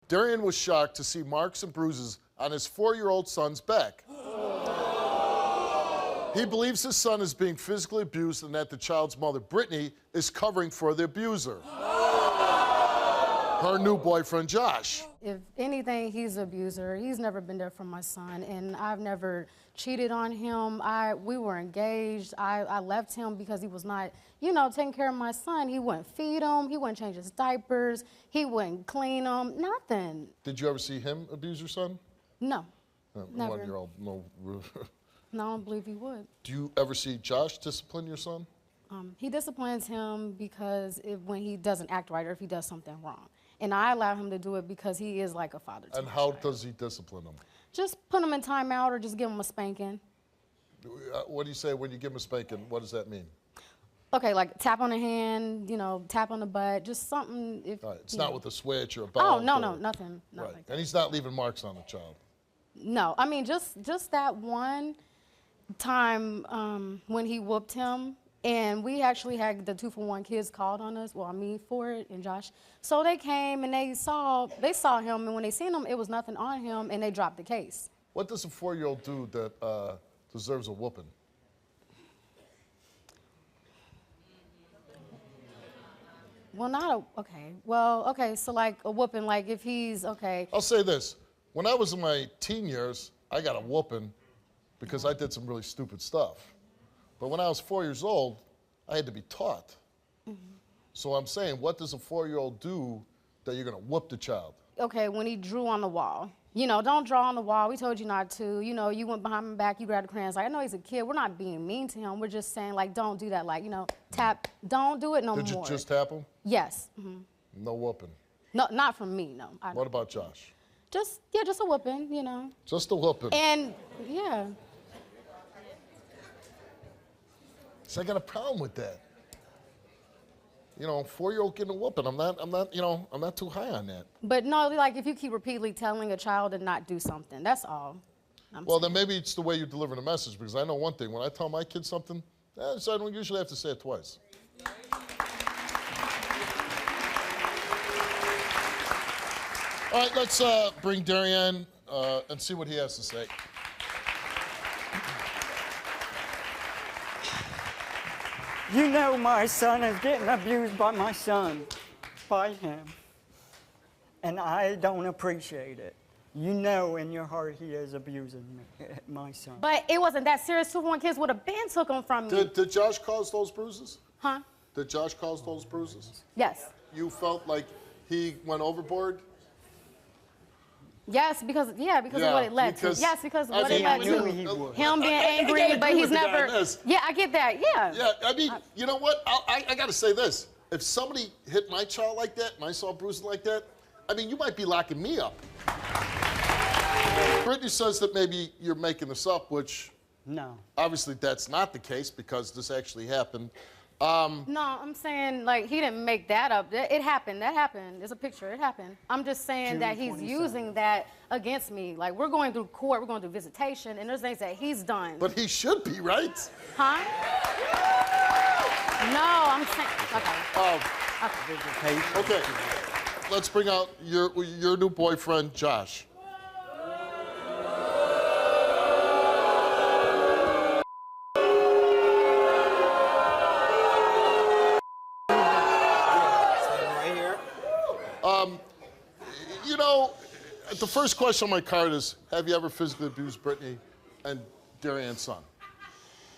Darien was shocked to see marks and bruises on his 4-year-old son's back. He believes his son is being physically abused and that the child's mother, Brittany, is covering for the abuser. Her new boyfriend, Josh. If anything, he's an abuser. He's never been there for my son, and I've never cheated on him. We were engaged. I left him because he was not, you know, taking care of my son. He wouldn't feed him. He wouldn't change his diapers. He wouldn't clean him. Nothing. Did you ever see him abuse your son? No. Never. 1-year-old, no. No, I don't believe he would. Do you ever see Josh discipline your son? He disciplines him because when he doesn't act right or if he does something wrong. And I allow him to do it because he is like a father to me. And how does he discipline him? Just put him in timeout or just give him a spanking. What do you say when you give him a spanking? What does that mean? Okay, like tap on the hand, you know, tap on the butt, just something. All right. It's not with a switch or a belt. Oh, no, nothing. Not right. like that. And he's not leaving marks on the child. No, I mean, just that one time when he whooped him, and we actually had the 2-for-1 kids called on us, well, me for it and Josh. So they came and they saw him, and when they seen him, it was nothing on him, and they dropped the case. What does a 4-year-old do that deserves a whooping? Well, okay, so like a whooping, like if he's, okay. I'll say this. When I was in my teen years, I got a whooping because I did some really stupid stuff. But when I was 4 years old, I had to be taught. So I'm saying, what does a 4-year-old do that you're gonna whoop the child? Okay, when he drew on the wall. You know, don't draw on the wall. We told you not to. You know, you went behind my back, you grabbed the crayons. Like, I know he's a kid. We're not being mean to him. We're just saying, like, don't do that. Like, you know, tap, don't do it no more. Did you just tap him? Yes. No whooping? No, not from me, no. What about Josh? Just a whooping, you know. Just a whooping? And, yeah. So I got a problem with that. You know, 4-year-old getting a whooping. I'm not too high on that. But no, like if you keep repeatedly telling a child to not do something, that's all. Well, then maybe it's the way you deliver the message, because I know one thing. When I tell my kids something, so I don't usually have to say it twice. All right, let's bring Darien and see what he has to say. You know my son is getting abused by my son, by him. And I don't appreciate it. You know in your heart he is abusing me, my son. But it wasn't that serious. 2-for-1 kids would have been took him from me. Did Josh cause those bruises? Huh? Did Josh cause those bruises? Yes. You felt like he went overboard? Yes, because of what it led to. Yes, because of what it led to. Him being angry, but he's never. Yeah, I get that. Yeah. Yeah, I mean, you know what? I got to say this: if somebody hit my child like that, and I saw bruises like that, I mean, you might be locking me up. Brittany says that maybe you're making this up, which obviously that's not the case because this actually happened. No, I'm saying, like, he didn't make that up. It happened. That happened. There's a picture. It happened. I'm just saying that he's using that against me. Like, we're going through court. We're going through visitation, and there's things that he's done. But he should be, right? Huh? No, I'm saying, okay. Okay. Let's bring out your new boyfriend, Josh. You know, the first question on my card is, have you ever physically abused Brittany and Darien's son?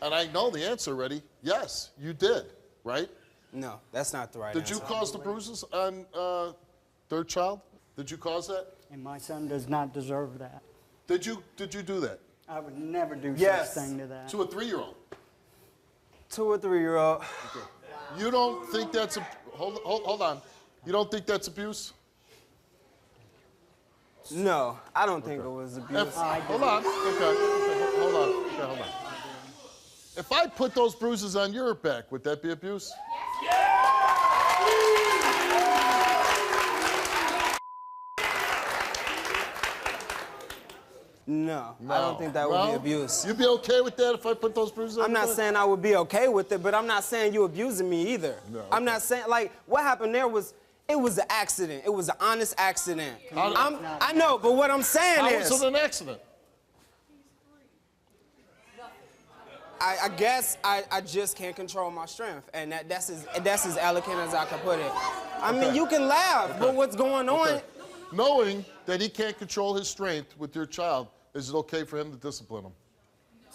And I know the answer already. Yes, you did, right? No, that's not the right answer. Did you cause the bruises on their child? Did you cause that? And my son does not deserve that. Did you do that? I would never do such thing to that. To a 3-year-old? To a 3-year-old. Okay. You don't think that's hold on. You don't think that's abuse? No, I don't think it was abuse. Hold on. Okay, hold on. If I put those bruises on your back, would that be abuse? No, I don't think that would be abuse. You'd be okay with that if I put those bruises on I'm not saying I would be okay with it, but I'm not saying you abusing me either. No, okay. I'm not saying, like, what happened there was, It was an accident. It was an honest accident. I know, but what I'm saying How is... was it an accident? I guess I just can't control my strength, and that's as elegant as I can put it. I mean, you can laugh, but what's going on? Okay. Knowing that he can't control his strength with your child, is it okay for him to discipline him?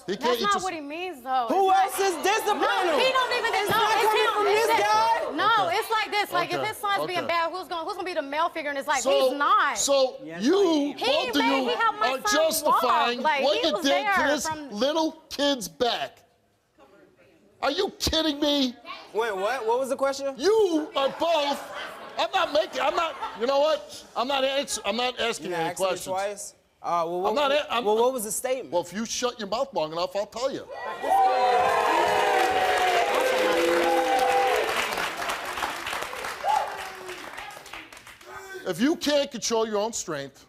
He can't. That's not what he means, though. Who else is disciplining him? No, he don't even. It's No, not it's coming him. from It's this that- guy? No, Okay. it's like this. Like if his son's being bad, who's gonna be the male figure? And it's like he's not. So Yes, you, I both of you, he helped my are son justifying walk. Like, what he you was did to there this from- little kid's back. Are you kidding me? Wait, what? What was the question? You are both. You know what? I'm not asking You any asked me questions. twice. I'm What was the statement? Well, if you shut your mouth long enough, I'll tell you. If you can't control your own strength,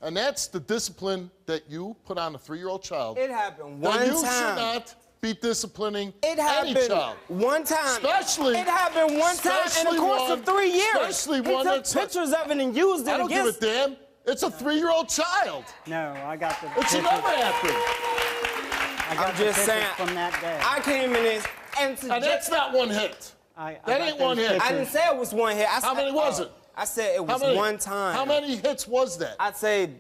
and that's the discipline that you put on a 3-year-old child, It happened one then you time. should not be disciplining It any happened child. one time. Especially- It happened one time in especially the course one- of 3 years. especially he one took that's- pictures of it and used it I don't give a against. damn. It's a 3-year-old child. No, I got the It should pictures. never happen. I got I'm the just pictures saying. from that day. I came in this and And suggest. that's not one hit. I that got ain't those one hit. pictures. I didn't say it was one hit. How many was it? I said it How was many? one time. How many hits was that? I'd say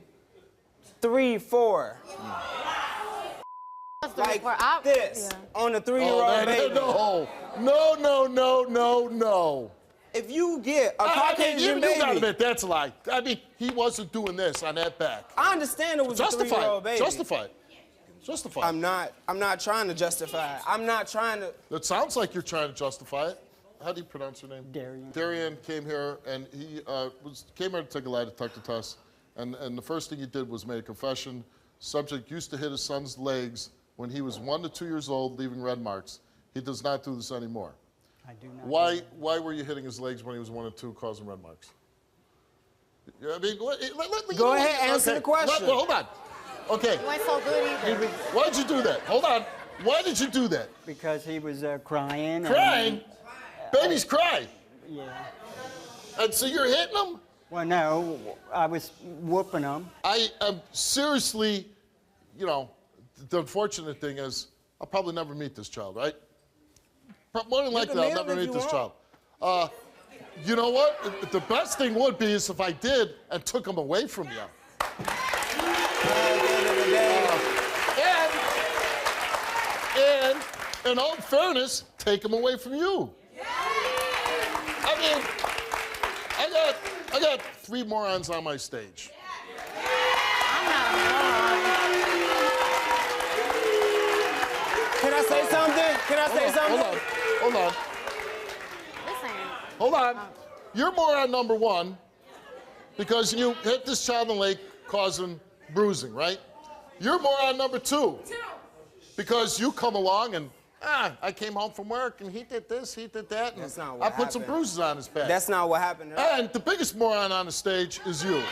3, 4. Like this on a 3-year-old baby. No. If you get a You Caucasian gotta baby, admit, that's a lie. I mean, he wasn't doing this on that back. I understand it was a 3-year-old baby. Justify it. I'm not trying to justify it. I'm not trying to. It sounds like you're trying to justify it. How do you pronounce your name? Darien. Darien came here, and he came here to take a lie detector test. And the first thing he did was make a confession. Subject used to hit his son's legs when he was 1 to 2 years old, leaving red marks. He does not do this anymore. I do not. Why were you hitting his legs when he was 1 and 2, causing red marks? I mean, Go ahead, answer the question. Hold on. Okay. You ain't so good either. Why'd you do that? Hold on. Why did you do that? Because he was crying. Crying? Babies cry. Yeah. And so you're hitting them? Well, no, I was whooping him. I am seriously, the unfortunate thing is I'll probably never meet this child, right? More than likely, I'll never meet this child. You know what? The best thing would be is if I did and took him away from you. And in all fairness, take him away from you. I mean, I got 3 morons on my stage. I'm not a moron. Can I say something? Can I say something? Hold on. This ain't. Hold on. You're moron number 1 because you hit this child in the leg causing bruising, right? You're moron number 2 because you come along and I came home from work and he did this, he did that, and That's not I what put some happened. bruises on his back. That's not what happened. And the biggest moron on the stage is you. Why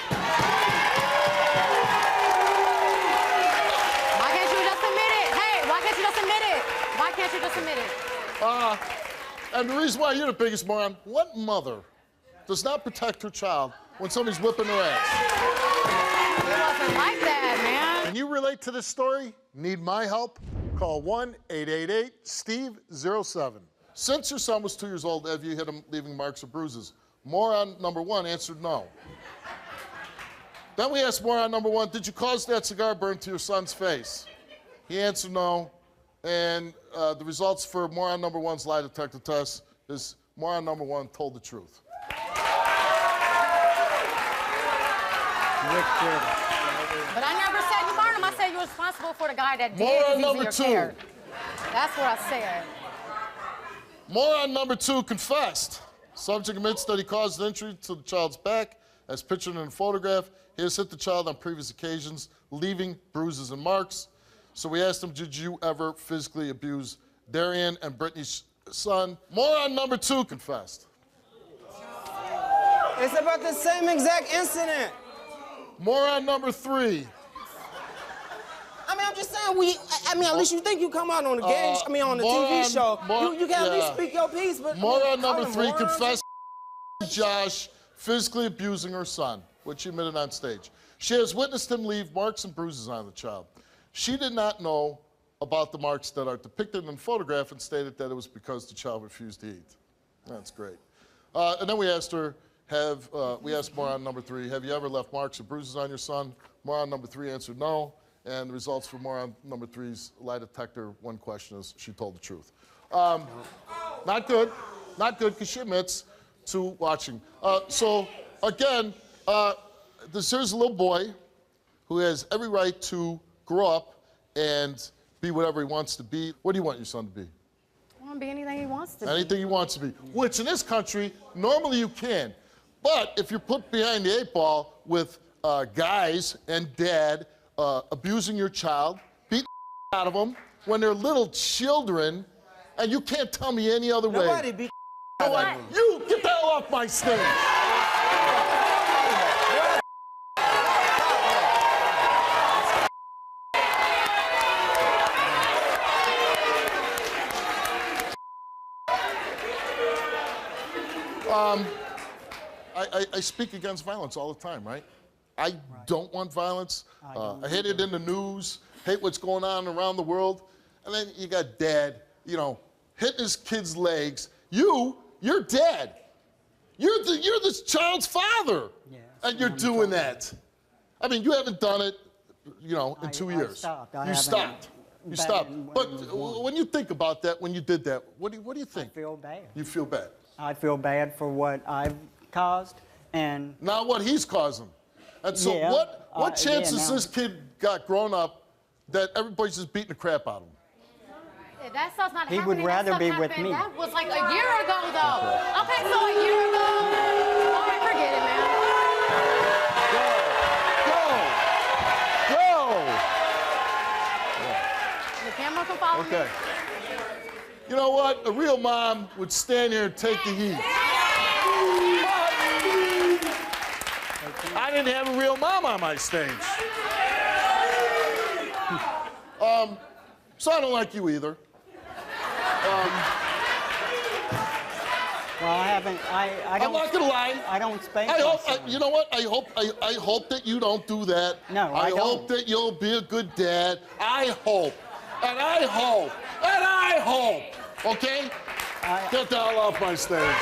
can't you just admit it? Hey, why can't you just admit it? Why can't you just admit it? And the reason why you're the biggest moron, what mother does not protect her child when somebody's whipping her ass? It wasn't like that, man. Can you relate to this story? Need my help? Call 1-888-STEVE-07. Since your son was 2 years old, have you hit him leaving marks or bruises? Moron number 1 answered no. Then we asked moron number 1, did you cause that cigar burn to your son's face? He answered no. And the results for moron number 1's lie detector test is moron number 1 told the truth. But I never said you burned him. I said you're responsible for the guy that did Moron using number your 2. care. That's what I said. Moron number 2 confessed. Subject admits that he caused an injury to the child's back, as pictured in the photograph. He has hit the child on previous occasions, leaving bruises and marks. So we asked him, did you ever physically abuse Darien and Brittany's son? Moron number 2 confessed. It's about the same exact incident. Moron number 3. I mean, I'm just saying, at least you think you come out on the game, on the TV show. You can at least speak your piece, but. Moron number 3 confessed catches Josh physically abusing her son, which she admitted on stage. She has witnessed him leave marks and bruises on the child. She did not know about the marks that are depicted in the photograph and stated that it was because the child refused to eat. That's great. And then we asked her, we asked moron number 3, have you ever left marks or bruises on your son? Moron number 3 answered no. And the results for moron number 3's lie detector, one question is she told the truth. Not good. Not good, because she admits to watching. So, again, here's a little boy who has every right to grow up and be whatever he wants to be. What do you want your son to be? I want to be anything he wants to be. Anything he wants to be. Which, in this country, normally you can. But if you're put behind the 8 ball with guys and dad abusing your child, beating the out of them when they're little children, and you can't tell me any other way. Nobody beat You know what? You get the hell off my stage. I speak against violence all the time, right? I don't want violence. I hate it in the news, hate what's going on around the world. And then you got dad, you know, hitting his kid's legs. You're dad. You're this child's father. Yeah, and you're doing that. I mean, you haven't done it, you know, in 2 years. You stopped. You stopped. But when you think about that, when you did that, what do you think? I feel bad. You feel bad. I feel bad for what I've caused and Not what he's causing. And so Yeah, what chances now- this kid got grown up that everybody's just beating the crap out of him? Yeah, that stuff's not He happening. would rather that be stuff with happened. me. That was like a year ago, though. Okay, so a year ago. All right, forget it, man. Go! The camera can follow me. Okay. You know what? A real mom would stand here and take the heat. I didn't have a real mom on my stage. So I don't like you either. well, I haven't. I I'm don't. not gonna lie. I don't spank. I hope, my son. you know what? I hope that you don't do that. No, I I hope don't. that you'll be a good dad. I hope. And I hope. And I hope. Okay? Get the hell off my stage.